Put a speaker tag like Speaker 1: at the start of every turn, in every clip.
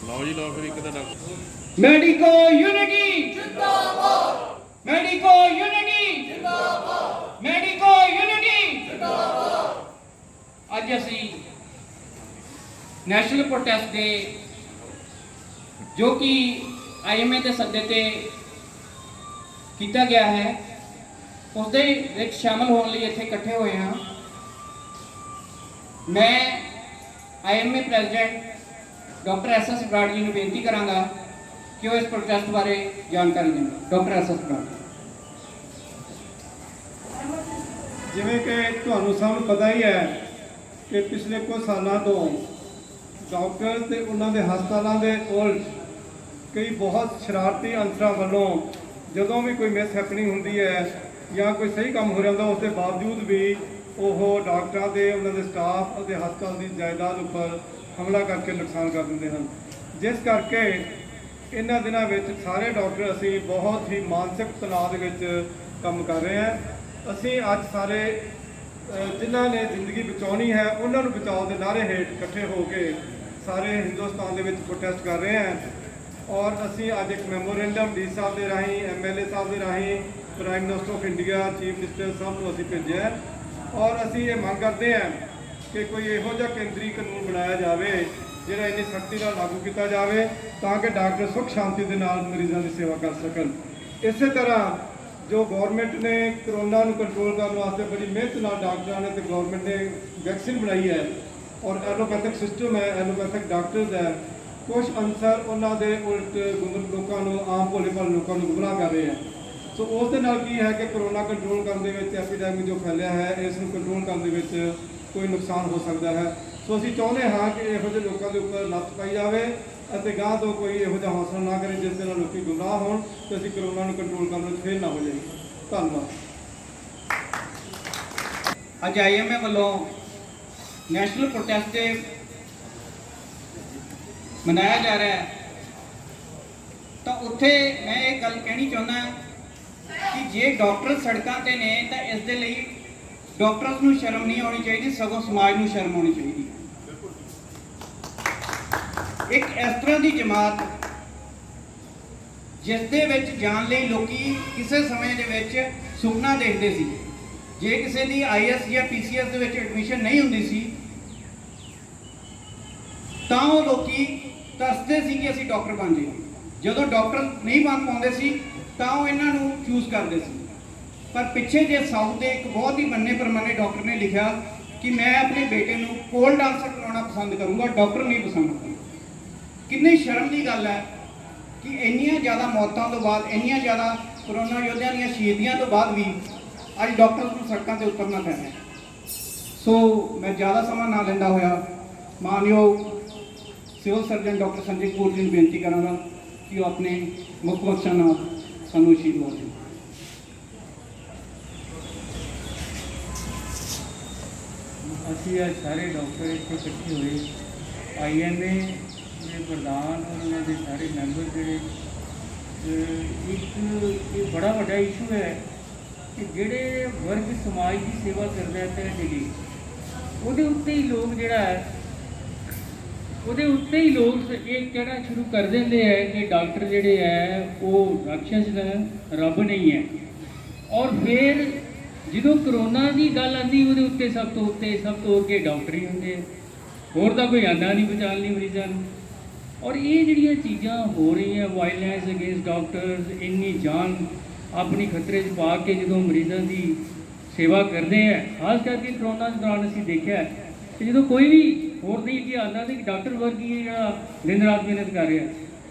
Speaker 1: ਲਓ ਜੀ ਲਓ ਫਿਰ ਇੱਕ ਤਾਂ ਡਾਕਟਰ
Speaker 2: ਮੈਡੀਕੋ ਯੂਨਿਟੀ ਜਿੰਦਾਬਾਦ, ਮੈਡੀਕੋ ਯੂਨਿਟੀ ਜਿੰਦਾਬਾਦ, ਮੈਡੀਕੋ ਯੂਨਿਟੀ ਜਿੰਦਾਬਾਦ। ਅੱਜ ਅਸੀਂ ਨੈਸ਼ਨਲ ਪ੍ਰੋਟੈਸਟ ਡੇ ਜੋ ਕਿ IMA ਦੇ ਸੱਦੇ ਤੇ ਕੀਤਾ ਗਿਆ ਹੈ ਉਸ ਦੇ ਵਿੱਚ ਸ਼ਾਮਲ ਹੋਣ ਲਈ ਇੱਥੇ ਇਕੱਠੇ ਹੋਏ ਹਾਂ। ਮੈਂ IMA president doctor SS Brar ji ਨੂੰ ਬੇਨਤੀ ਕਰਾਂਗਾ ਕਿ ਉਹ ਇਸ ਪ੍ਰੋਟੈਸਟ ਬਾਰੇ ਜਾਣਕਾਰੀ ਦੇਣ। Doctor SS Brar.
Speaker 3: ਜਿਵੇਂ ਕਿ ਤੁਹਾਨੂੰ ਸਭ ਨੂੰ ਪਤਾ ਹੀ ਹੈ ਕਿ ਪਿਛਲੇ ਕੁਝ ਸਾਲਾਂ ਤੋਂ ਡਾਕਟਰ ਤੇ ਉਹਨਾਂ ਦੇ ਹਸਪਤਾਲਾਂ ਦੇ ਉਲਟ ਕਈ ਬਹੁਤ ਸ਼ਰਾਰਤੀ ਅਨਸਰਾਂ ਵੱਲੋਂ ਜਦੋਂ ਵੀ ਕੋਈ ਮਿਸ ਹੈਪਨਿੰਗ ਹੁੰਦੀ ਹੈ ਜਾਂ ਕੋਈ ਸਹੀ ਕੰਮ ਹੋ ਰਿਹਾ ਉਸ ਦੇ ਬਾਵਜੂਦ ਵੀ ਉਹ ਡਾਕਟਰਾਂ ਦੇ ਉਹਨਾਂ ਦੇ ਸਟਾਫ ਅਤੇ ਹਸਪਤਾਲ ਦੀ ਜਾਇਦਾਦ ਉੱਪਰ ਹਮਲਾ ਕਰਕੇ ਨੁਕਸਾਨ ਕਰ ਦਿੰਦੇ ਹਨ, ਜਿਸ ਕਰਕੇ ਇਹਨਾਂ ਦਿਨਾਂ ਵਿੱਚ ਸਾਰੇ ਡਾਕਟਰ ਅਸੀਂ ਬਹੁਤ ਹੀ ਮਾਨਸਿਕ ਤਣਾਅ ਦੇ ਵਿੱਚ ਕੰਮ ਕਰ ਰਹੇ ਹਾਂ। ਅਸੀਂ ਅੱਜ ਸਾਰੇ ਜਿਨ੍ਹਾਂ ਨੇ ਜ਼ਿੰਦਗੀ ਬਚਾਉਣੀ ਹੈ ਉਹਨਾਂ ਨੂੰ ਬਚਾਓ ਦੇ ਨਾਅਰੇ ਹੇਠ ਇਕੱਠੇ ਹੋ ਕੇ ਸਾਰੇ ਹਿੰਦੁਸਤਾਨ ਦੇ ਵਿੱਚ ਪ੍ਰੋਟੈਸਟ ਕਰ ਰਹੇ ਹਾਂ। ਔਰ ਅਸੀਂ ਅੱਜ ਇੱਕ ਮੈਮੋਰੈਂਡਮ ਡੀ ਸਾਹਿਬ ਦੇ ਰਾਹੀਂ MLA ਸਾਹਿਬ ਦੇ ਰਾਹੀਂ prime minister of India chief minister ਸਾਹਿਬ ਨੂੰ ਅਸੀਂ ਭੇਜਿਆ ਔਰ ਅਸੀਂ ਇਹ ਮੰਗ ਕਰਦੇ ਹਾਂ ਕਿ ਕੋਈ ਇਹੋ ਜਿਹਾ ਕੇਂਦਰੀ ਕਾਨੂੰਨ ਬਣਾਇਆ ਜਾਵੇ ਜਿਹੜਾ ਇੰਨੀ ਸਖਤੀ ਨਾਲ ਲਾਗੂ ਕੀਤਾ ਜਾਵੇ ਤਾਂ ਕਿ ਡਾਕਟਰ ਸੁੱਖ ਸ਼ਾਂਤੀ ਦੇ ਨਾਲ ਮਰੀਜ਼ਾਂ ਦੀ ਸੇਵਾ ਕਰ ਸਕਣ। ਇਸੇ ਤਰ੍ਹਾਂ ਜੋ ਗਵਰਨਮੈਂਟ ਨੇ ਕਰੋਨਾ ਨੂੰ ਕੰਟਰੋਲ ਕਰਨ ਵਾਸਤੇ ਬੜੀ ਮਿਹਨਤ ਨਾਲ ਡਾਕਟਰਾਂ ਨੇ ਤੇ ਗਵਰਨਮੈਂਟ ਨੇ ਵੈਕਸੀਨ ਬਣਾਈ ਹੈ ਔਰ ਐਲੋਪੈਥਿਕ ਸਿਸਟਮ ਹੈ, ਐਲੋਪੈਥਿਕ ਡਾਕਟਰਸ ਹੈ, ਕੁਝ ਅਨਸਰ ਉਹਨਾਂ ਦੇ ਉਲਟ ਲੋਕਾਂ ਨੂੰ ਆਮ ਭੋਲੇ ਭਾਲੇ ਲੋਕਾਂ ਨੂੰ ਗੁੰਮਰਾਹ ਕਰ ਰਹੇ ਹੈ। ਸੋ ਉਸ ਦੇ ਨਾਲ ਕੀ ਹੈ ਕਿ ਕਰੋਨਾ ਕੰਟਰੋਲ ਕਰਨ ਦੇ ਵਿੱਚ ਐਪੀਡੈਮਿਕ ਜੋ ਫੈਲਿਆ ਹੈ ਇਸ ਨੂੰ ਕੰਟਰੋਲ ਕਰਨ ਦੇ ਵਿੱਚ ਕੋਈ ਨੁਕਸਾਨ ਹੋ ਸਕਦਾ ਹੈ। ਸੋ ਅਸੀਂ ਚਾਹੁੰਦੇ ਹਾਂ ਕਿ ਇਹੋ ਜਿਹੇ ਲੋਕਾਂ ਦੇ ਉੱਪਰ ਨੱਥ ਪਾਈ ਜਾਵੇ ਅਤੇ ਗਾਂ ਤੋਂ ਕੋਈ ਇਹੋ ਜਿਹਾ ਹੌਸਲਾ ਨਾ ਕਰੇ ਜਿਸ ਦੇ ਨਾਲ ਲੋਕੀ ਗੁੰਮਰਾਹ ਹੋਣ ਤੇ ਅਸੀਂ ਕਰੋਨਾ ਨੂੰ ਕੰਟਰੋਲ ਕਰਨ ਵਿੱਚ ਫੇਲ ਨਾ ਹੋ ਜਾਈਏ। ਧੰਨਵਾਦ।
Speaker 2: ਅੱਜ IMA ਵੱਲੋਂ ਨੈਸ਼ਨਲ ਪ੍ਰੋਟੈਸਟ ਡੇ ਮਨਾਇਆ ਜਾ ਰਿਹਾ ਹੈ ਤਾਂ ਉੱਥੇ ਮੈਂ ਇਹ ਗੱਲ ਕਹਿਣੀ ਚਾਹੁੰਦਾ ਕਿ ਜੇ ਡਾਕਟਰ ਸੜਕਾਂ ਤੇ ਨੇ ਤਾਂ ਇਸ ਦੇ ਲਈ ਡਾਕਟਰਸ ਨੂੰ ਸ਼ਰਮ ਨਹੀਂ ਆਉਣੀ ਚਾਹੀਦੀ, ਸਗੋਂ ਸਮਾਜ ਨੂੰ ਸ਼ਰਮ ਆਉਣੀ ਚਾਹੀਦੀ। ਇੱਕ ਇਸ ਤਰ੍ਹਾਂ ਦੀ ਜਮਾਤ ਜਿਸ ਦੇ ਵਿੱਚ ਜਾਣ ਲਈ ਲੋਕੀ ਕਿਸੇ ਸਮੇਂ ਦੇ ਵਿੱਚ ਸੁਪਨਾ ਦੇਖਦੇ ਸੀ। ਜੇ ਕਿਸੇ ਦੀ IS ਜਾਂ PCS ਦੇ ਵਿੱਚ ਐਡਮਿਸ਼ਨ ਨਹੀਂ ਹੁੰਦੀ ਸੀ ਤਾਂ ਉਹ ਲੋਕੀ ਦੱਸਦੇ ਸੀ ਕਿ ਅਸੀਂ ਡਾਕਟਰ ਬਣ ਜਾਈਏ। ਜਦੋਂ ਡਾਕਟਰ ਨਹੀਂ ਬਣ ਪਾਉਂਦੇ ਸੀ ਤਾਂ ਉਹ ਇਹਨਾਂ ਨੂੰ ਚੂਜ਼ ਕਰਦੇ ਸੀ। ਪਰ ਪਿੱਛੇ ਜੇ ਸਾਊਥ ਦੇ ਇੱਕ ਬਹੁਤ ਹੀ ਮੰਨੇ ਪ੍ਰਮਾਣੇ ਡਾਕਟਰ ਨੇ ਲਿਖਿਆ ਕਿ ਮੈਂ ਆਪਣੇ ਬੇਟੇ ਨੂੰ ਪੋਲ ਡਾਂਸਰ ਬਣਾਉਣਾ ਪਸੰਦ ਕਰੂੰਗਾ, ਡਾਕਟਰ ਨਹੀਂ ਪਸੰਦ ਕਰੂੰਗਾ। ਕਿੰਨੀ ਸ਼ਰਮ ਦੀ ਗੱਲ ਹੈ ਕਿ ਇੰਨੀਆਂ ਜ਼ਿਆਦਾ ਮੌਤਾਂ ਤੋਂ ਬਾਅਦ, ਇੰਨੀਆਂ ਜ਼ਿਆਦਾ ਕਰੋਨਾ ਯੋਧਿਆਂ ਦੀਆਂ ਸ਼ਹੀਦੀਆਂ ਤੋਂ ਬਾਅਦ ਵੀ ਅੱਜ ਡਾਕਟਰ ਨੂੰ ਸੜਕਾਂ ਤੇ ਉਤਰਨਾ ਪੈ ਰਿਹਾ। ਸੋ ਮੈਂ ਜ਼ਿਆਦਾ ਸਮਾਂ ਨਾ ਲੈਂਦਾ ਹੋਇਆ ਮਾਨਯੋਗ civil surgeon doctor Sanjay Kapoor ji ਨੂੰ ਬੇਨਤੀ ਕਰਾਂਗਾ ਕਿ ਉਹ ਆਪਣੇ ਮੁੱਖ ਬਖਸ਼ਾਂ ਨਾਲ ਸਾਨੂੰ ਅਸ਼ੀਰਵਾਦ ਦੇਣ।
Speaker 4: ਅਸੀਂ ਅੱਜ ਸਾਰੇ ਡਾਕਟਰ ਇੱਥੇ ਇਕੱਠੇ ਹੋਏ IMA ਦੇ ਪ੍ਰਧਾਨ ਔਰ ਉਹਨਾਂ ਦੇ ਸਾਰੇ ਮੈਂਬਰ ਜਿਹੜੇ ਇੱਕ ਇਹ ਬੜਾ ਵੱਡਾ ਇਸ਼ੂ ਹੈ ਕਿ ਜਿਹੜੇ ਵਰਗ ਸਮਾਜ ਦੀ ਸੇਵਾ ਕਰਦਾ ਹੈ ਤੇ ਉਹਦੇ ਉੱਤੇ ਹੀ ਲੋਕ ਜਿਹੜਾ ਹੈ ਉਹਦੇ ਉੱਤੇ ਹੀ ਲੋਕ ਇਹ ਕਹਿਣਾ ਸ਼ੁਰੂ ਕਰ ਦਿੰਦੇ ਹੈ ਕਿ ਡਾਕਟਰ ਜਿਹੜੇ ਹੈ ਉਹ ਰਾਖਸ਼ ਹੈ, ਰੱਬ ਨਹੀਂ ਹੈ। ਔਰ ਫਿਰ ਜਦੋਂ ਕਰੋਨਾ ਦੀ ਗੱਲ ਆਉਂਦੀ ਉਹਦੇ ਉੱਤੇ ਸਭ ਤੋਂ ਅੱਗੇ ਡਾਕਟਰ ਹੀ ਹੁੰਦੇ, ਹੋਰ ਤਾਂ ਕੋਈ ਆਉਂਦਾ ਨਹੀਂ ਬਚਾਉਣ ਲਈ ਮਰੀਜ਼ਾਂ ਨੂੰ। ਔਰ ਇਹ ਜਿਹੜੀਆਂ ਚੀਜ਼ਾਂ ਹੋ ਰਹੀਆਂ ਵਾਇਲੈਂਸ ਅਗੇਂਸਟ ਡਾਕਟਰਸ, ਇੰਨੀ ਜਾਨ ਆਪਣੀ ਖਤਰੇ 'ਚ ਪਾ ਕੇ ਜਦੋਂ ਮਰੀਜ਼ਾਂ ਦੀ ਸੇਵਾ ਕਰਦੇ ਆ, ਖਾਸ ਕਰਕੇ ਕਰੋਨਾ ਦੇ ਦੌਰਾਨ ਅਸੀਂ ਦੇਖਿਆ ਕਿ ਜਦੋਂ ਕੋਈ ਵੀ ਹੋਰ ਨਹੀਂ ਕਿ ਆਉਂਦਾ ਨਹੀਂ ਡਾਕਟਰ ਵਰਗੀ ਜਿਹੜਾ ਦਿਨ ਰਾਤ ਮਿਹਨਤ ਕਰ ਰਿਹਾ।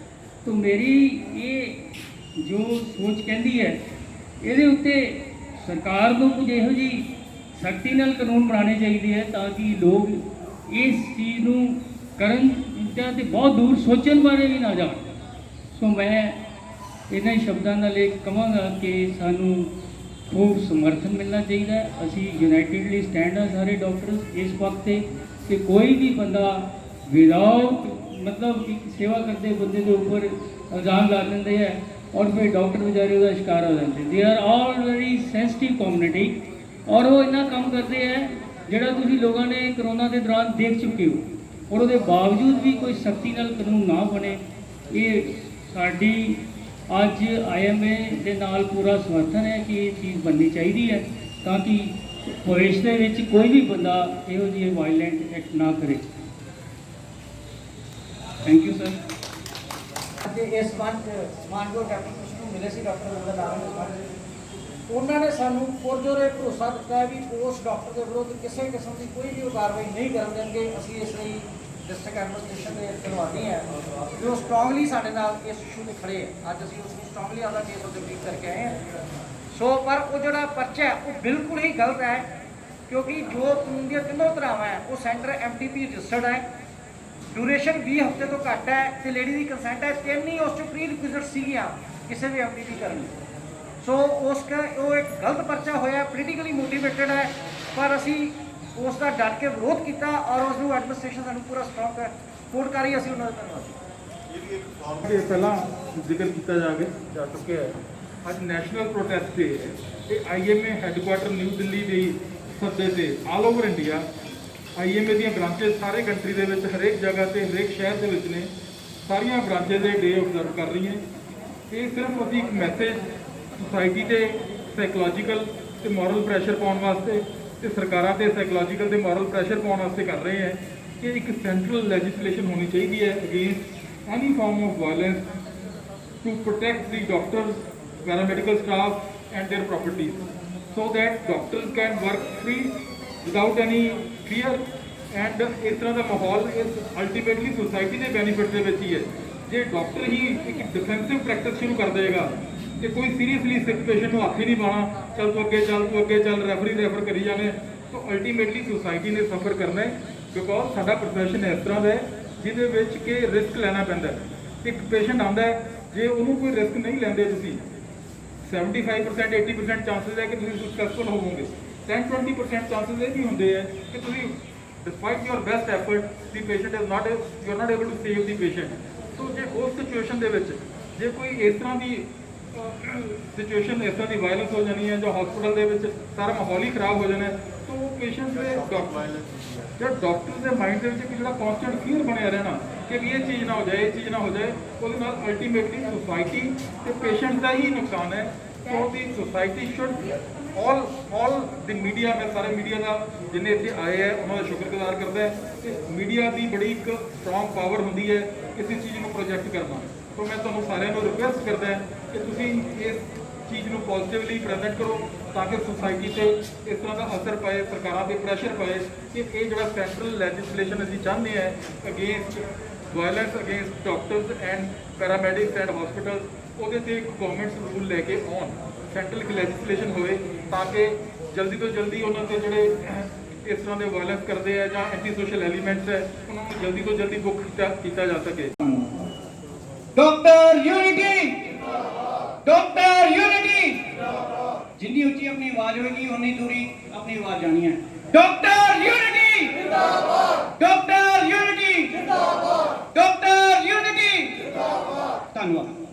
Speaker 4: ਤਾਂ ਮੇਰੀ ਇਹ ਜੋ ਸੋਚ ਕਹਿੰਦੀ ਹੈ ਇਹਦੇ ਉੱਤੇ ਸਰਕਾਰ ਨੂੰ ਕੁਝ ਇਹੋ ਜਿਹੀ ਸਖਤੀ ਨਾਲ ਕਾਨੂੰਨ ਬਣਾਉਣੇ ਚਾਹੀਦੇ ਹੈ ਤਾਂ ਕਿ ਲੋਕ ਇਸ ਚੀਜ਼ ਨੂੰ ਕਰਨ ਤੇ ਬਹੁਤ ਦੂਰ ਸੋਚਣ ਬਾਰੇ ਵੀ ਨਾ ਜਾਣ। ਸੋ ਮੈਂ ਇਹਨਾਂ ਹੀ ਸ਼ਬਦਾਂ ਨਾਲ ਇਹ ਕਹਾਂਗਾ ਕਿ ਸਾਨੂੰ ਖੂਬ ਸਮਰਥਨ ਮਿਲਣਾ ਚਾਹੀਦਾ ਹੈ। ਅਸੀਂ ਯੂਨਾਈਟਿਡਲੀ ਸਟੈਂਡ ਹਾਂ ਸਾਰੇ ਡਾਕਟਰ ਇਸ ਵਕਤ 'ਤੇ ਕਿ ਕੋਈ ਵੀ ਬੰਦਾ ਵਿਦਆਊਟ ਮਤਲਬ ਇੱਕ ਸੇਵਾ ਕਰਦੇ ਬੰਦੇ ਦੇ ਉੱਪਰ ਇਲਜ਼ਾਮ ਲਾ ਦਿੰਦੇ ਹੈ ਔਰ ਫਿਰ ਡਾਕਟਰ ਵਿਚਾਰੇ ਉਹਦਾ ਸ਼ਿਕਾਰ ਹੋ ਜਾਂਦੇ। They are all very sensitive community ਔਰ ਉਹ ਇੰਨਾ ਕੰਮ ਕਰਦੇ ਹੈ ਜਿਹੜਾ ਤੁਸੀਂ ਲੋਕਾਂ ਨੇ ਕਰੋਨਾ ਦੇ ਦੌਰਾਨ ਦੇਖ ਚੁੱਕੇ ਹੋ। ਔਰ ਉਹਦੇ ਬਾਵਜੂਦ ਵੀ ਕੋਈ ਸਖਤੀ ਨਾਲ ਕਾਨੂੰਨ ਨਾ ਬਣੇ। ਇਹ ਸਾਡੀ ਅੱਜ IMA ਦੇ ਨਾਲ ਪੂਰਾ ਸਮਰਥਨ ਹੈ ਕਿ ਇਹ ਚੀਜ਼ ਬਣਨੀ ਚਾਹੀਦੀ ਹੈ ਤਾਂ ਕਿ ਭਵਿੱਖ ਦੇ ਵਿੱਚ ਕੋਈ ਵੀ ਬੰਦਾ ਇਹੋ ਜਿਹੇ ਵਾਇਲੈਂਟ ਐਕਟ ਨਾ ਕਰੇ।
Speaker 2: Thank you sir.
Speaker 5: ਅੱਜ ਇਸ ਮਾਨਯੋਗ ਡਾਕਟਰ ਨੂੰ ਮਿਲੇ ਸੀ ਡਾਕਟਰ ਦਾ ਨਾਮ ਉਹਨਾਂ ਨੇ ਸਾਨੂੰ ਪੁਰਜੋਰੇ ਭਰੋਸਾ ਦਿੱਤਾ ਹੈ ਵੀ ਉਸ ਡਾਕਟਰ ਦੇ ਵਿਰੁੱਧ ਕਿਸੇ ਕਿਸਮ ਦੀ ਕੋਈ ਵੀ ਕਾਰਵਾਈ ਨਹੀਂ ਕਰਨ ਦੇਣਗੇ। ਅਸੀਂ ਇਸ ਲਈ ਡਿਸਟ੍ਰਿਕਟ ਐਡਮਿਨਿਸਟ੍ਰੇਸ਼ਨ ਦੇ ਧੰਨਵਾਦੀ ਹਾਂ ਜੋ ਸਟਰੋਂਗਲੀ ਸਾਡੇ ਨਾਲ ਇਸ ਇਸ਼ੂ 'ਤੇ ਖੜੇ ਹੈ। ਅੱਜ ਅਸੀਂ ਉਸ ਨੂੰ ਸਟਰੋਂਗਲੀ ਆਪਦਾ ਕੇਸ ਉੱਤੇ ਬਰੀਕ ਕਰਕੇ ਆਏ ਹਾਂ। ਸੋ ਪਰ ਉਹ ਜਿਹੜਾ ਪਰਚਾ ਹੈ ਉਹ ਬਿਲਕੁਲ ਹੀ ਗਲਤ ਹੈ ਕਿਉਂਕਿ ਜੋ ਕਾਨੂੰਨ ਦੀਆਂ ਤਿੰਨੋਂ ਧਾਰਾਵਾਂ ਹੈ ਉਹ ਸੈਂਟਰ MTP ਰਜਿਸਟਰਡ ਹੈ। ਡਿਊਰੇਸ਼ਨ 20 ਹਫ਼ਤੇ ਤੋਂ ਘੱਟ ਹੈ ਤੇ ਲੇਡੀ ਦੀ ਕੰਸੈਂਟ ਹੈ। 3 ਹੀ ਉਸ 'ਚ ਪ੍ਰੀ ਰਿਕੁਇਜ਼ਿਟ ਸੀਗੀਆਂ ਕਿਸੇ ਵੀ MTP ਕਰਨ ਲਈ। ਸੋ ਉਹ ਇੱਕ ਗਲਤ ਪਰਚਾ ਹੋਇਆ, ਪੋਲੀਟੀਕਲੀ ਮੋਟੀਵੇਟਡ ਹੈ ਪਰ ਅਸੀਂ ਉਸ ਦਾ ਡਟ ਕੇ ਵਿਰੋਧ ਕੀਤਾ ਔਰ ਉਸ ਨੂੰ ਐਡਮਿਨਿਸਟ੍ਰੇਸ਼ਨ ਸਾਨੂੰ ਪੂਰਾ ਸਟਾਪ ਸਪੋਰਟ ਕਰ ਰਹੀ। ਅਸੀਂ ਉਹਨਾਂ ਦਾ ਧੰਨਵਾਦ।
Speaker 1: ਇਹ ਪਹਿਲਾਂ ਜ਼ਿਕਰ ਕੀਤਾ ਜਾ ਚੁੱਕਿਆ ਹੈ। ਅੱਜ ਨੈਸ਼ਨਲ ਪ੍ਰੋਟੈਸਟ ਡੇ ਹੈ। ਇਹ IMA ਹੈੱਡਕੁਆਟਰ ਨਿਊ ਦਿੱਲੀ ਦੇ ਸੱਦੇ ਤੇ ਆਲ ਓਵਰ ਇੰਡੀਆ IMA ਦੀਆਂ ਬ੍ਰਾਂਚੇਸ ਸਾਰੇ ਕੰਟਰੀ ਦੇ ਵਿੱਚ ਹਰੇਕ ਜਗ੍ਹਾ ਤੇ ਹਰੇਕ ਸ਼ਹਿਰ ਦੇ ਵਿੱਚ ਨੇ। ਸਾਰੀਆਂ ਬ੍ਰਾਂਚੇਸ ਦੇ ਡੇ ਆਬਜ਼ਰਵ ਕਰ ਰਹੀਆਂ। ਇਹ ਸਿਰਫ ਅਸੀਂ ਇੱਕ ਮੈਸੇਜ ਸੁਸਾਇਟੀ ਤੇ ਸਾਈਕੋਲੋਜੀਕਲ ਤੇ ਮੋਰਲ ਪ੍ਰੈਸ਼ਰ ਪਾਉਣ ਵਾਸਤੇ ਤੇ ਸਰਕਾਰਾਂ ਤੇ ਸਾਈਕੋਲੋਜੀਕਲ ਤੇ ਮੋਰਲ ਪ੍ਰੈਸ਼ਰ ਪਾਉਣ ਵਾਸਤੇ ਕਰ ਰਹੇ ਹਾਂ ਕਿ ਇੱਕ ਸੈਂਟਰਲ ਲੈਜਿਸਲੇਸ਼ਨ ਹੋਣੀ ਚਾਹੀਦੀ ਹੈ against any form of violence to protect the doctors, paramedical staff and their properties so that doctors can work free without any fear and ਇਸ ਤਰ੍ਹਾਂ ਦਾ ਮਾਹੌਲ ਇਸ ਅਲਟੀਮੇਟਲੀ ਸੁਸਾਇਟੀ ਦੇ ਬੈਨੀਫਿਟ ਦੇ ਵਿੱਚ ਹੀ ਹੈ। ਜੇ ਡਾਕਟਰ ਹੀ ਇੱਕ ਡਿਫੈਂਸਿਵ ਪ੍ਰੈਕਟਿਸ ਸ਼ੁਰੂ ਕਰ ਦੇਗਾ ਕਿ ਕੋਈ ਸੀਰੀਅਸਲੀ ਸਿਕ ਪੇਸ਼ੈਂਟ ਨੂੰ ਹੱਥ ਹੀ ਨਹੀਂ ਪਾਉਣਾ, ਚੱਲ ਤੂੰ ਅੱਗੇ ਚੱਲ ਰੈਫਰ ਕਰੀ ਜਾਵੇ, ਤਾਂ ਅਲਟੀਮੇਟਲੀ ਸੁਸਾਇਟੀ ਨੇ ਸਫਰ ਕਰਨਾ ਹੈ ਬਿਕੋਜ਼ ਸਾਡਾ ਪ੍ਰੋਫੈਸ਼ਨ ਇਸ ਤਰ੍ਹਾਂ ਦਾ ਹੈ ਜਿਹਦੇ ਵਿੱਚ ਕਿ ਰਿਸਕ ਲੈਣਾ ਪੈਂਦਾ ਹੈ। ਇੱਕ ਪੇਸ਼ੈਂਟ ਆਉਂਦਾ ਹੈ, ਜੇ ਉਹਨੂੰ ਕੋਈ ਰਿਸਕ ਨਹੀਂ ਲੈਂਦੇ ਤੁਸੀਂ 75% 80% ਚਾਂਸਸ ਹੈ ਕਿ ਤੁਸੀਂ ਸਕਸੈਸਫੁਲ ਹੋਵੋਗੇ। 10-20% ਚਾਂਸਸ ਇਹ ਵੀ ਹੁੰਦੇ ਹੈ ਕਿ ਤੁਸੀਂ despite your best effort the patient is not you are not able to save the patient. So ਜੇ ਉਸ ਸਿਚੁਏਸ਼ਨ ਦੇ ਵਿੱਚ ਜੇ ਕੋਈ ਇਸ ਤਰ੍ਹਾਂ ਦੀ ਸਿਚੁਏਸ਼ਨ ਇਸ ਤਰ੍ਹਾਂ ਦੀ ਵਾਇਲੈਂਸ ਹੋ ਜਾਣੀ ਹੈ ਜਾਂ ਹਸਪੀਟਲ ਦੇ ਵਿੱਚ ਸਾਰਾ ਮਾਹੌਲ ਹੀ ਖਰਾਬ ਹੋ ਜਾਣਾ ਤਾਂ ਉਹ ਪੇਸ਼ੈਂਟ ਦੇ ਡਾਕਟਰ ਦੇ ਮਾਈਂਡ ਦੇ ਵਿੱਚ ਇੱਕ ਜਿਹੜਾ ਕੌਨਸਟੈਂਟ ਫੀਅਰ ਬਣਿਆ ਰਹਿਣਾ ਕਿ ਵੀ ਇਹ ਚੀਜ਼ ਨਾ ਹੋ ਜਾਏ, ਇਹ ਚੀਜ਼ ਨਾ ਹੋ ਜਾਏ, ਉਹਦੇ ਨਾਲ ਅਲਟੀਮੇਟਲੀ ਸੁਸਾਇਟੀ ਤੇ ਪੇਸ਼ੈਂਟ ਦਾ ਹੀ ਨੁਕਸਾਨ ਹੈ। ਸੋ ਦੀ society should all the media, ਮੈਂ ਸਾਰੇ ਮੀਡੀਆ ਦਾ ਜਿੰਨੇ ਇੱਥੇ ਆਏ ਹੈ ਉਹਨਾਂ ਦਾ ਸ਼ੁਕਰਗੁਜ਼ਾਰ ਕਰਦਾ ਹੈ ਕਿ ਮੀਡੀਆ ਦੀ ਬੜੀ ਇੱਕ ਸਟਰੋਂਗ ਪਾਵਰ ਹੁੰਦੀ ਹੈ ਕਿਸੇ ਚੀਜ਼ ਨੂੰ ਪ੍ਰੋਜੈਕਟ ਕਰਨਾ। ਸੋ ਮੈਂ ਤੁਹਾਨੂੰ ਸਾਰਿਆਂ ਨੂੰ ਰਿਕੁਐਸਟ ਕਰਦਾ ਕਿ ਤੁਸੀਂ ਇਸ ਚੀਜ਼ ਨੂੰ ਪੋਜ਼ਿਟਿਵਲੀ ਪ੍ਰੈਜ਼ੈਂਟ ਕਰੋ ਤਾਂ ਕਿ ਸੁਸਾਇਟੀ ਤੇ ਇਸ ਤਰ੍ਹਾਂ ਦਾ ਅਸਰ ਪਏ, ਸਰਕਾਰਾਂ ਤੇ ਪ੍ਰੈਸ਼ਰ ਪਏ ਕਿ ਇਹ ਜਿਹੜਾ ਸੈਂਟਰਲ ਲੈਜਿਸਲੇਸ਼ਨ ਅਸੀਂ ਚਾਹੁੰਦੇ ਹਾਂ against violence against doctors and paramedics and hospital, ਉਹਦੇ ਤੇ ਇੱਕ ਗਵਰਨਮੈਂਟਸ ਰੂਲ ਲੈ ਕੇ ਆਉਣ, ਸੈਂਟਰਲ ਲੈਜਿਸਲੇਸ਼ਨ ਹੋਵੇ ਤਾਂ ਕਿ ਜਲਦੀ ਤੋਂ ਜਲਦੀ ਉਹਨਾਂ ਤੇ ਜਿਹੜੇ ਇਸ ਤਰ੍ਹਾਂ ਦੇ ਵਾਇਲੈਂਸ ਕਰਦੇ ਆ ਜਾਂ ਐਂਟੀ ਸੋਸ਼ਲ ਐਲੀਮੈਂਟਸ ਹੈ ਉਹਨਾਂ ਨੂੰ ਜਲਦੀ ਤੋਂ ਜਲਦੀ ਬੁੱਕ ਕੀਤਾ ਜਾ ਸਕੇ।
Speaker 2: Doctor unity, doctor unity. ਜਿੰਨੀ ਉੱਚੀ ਆਪਣੀ ਆਵਾਜ਼ ਹੋਏਗੀ ਉਨੀ ਦੂਰੀ ਆਪਣੀ ਆਵਾਜ਼ ਜਾਣੀ ਹੈ। ਡਾਕਟਰ ਯੂਨਿਟੀ ਜਿੰਦਾਬਾਦ, ਡਾਕਟਰ ਯੂਨਿਟੀ ਜਿੰਦਾਬਾਦ, ਡਾਕਟਰ ਯੂਨਿਟੀ ਜਿੰਦਾਬਾਦ। ਧੰਨਵਾਦ।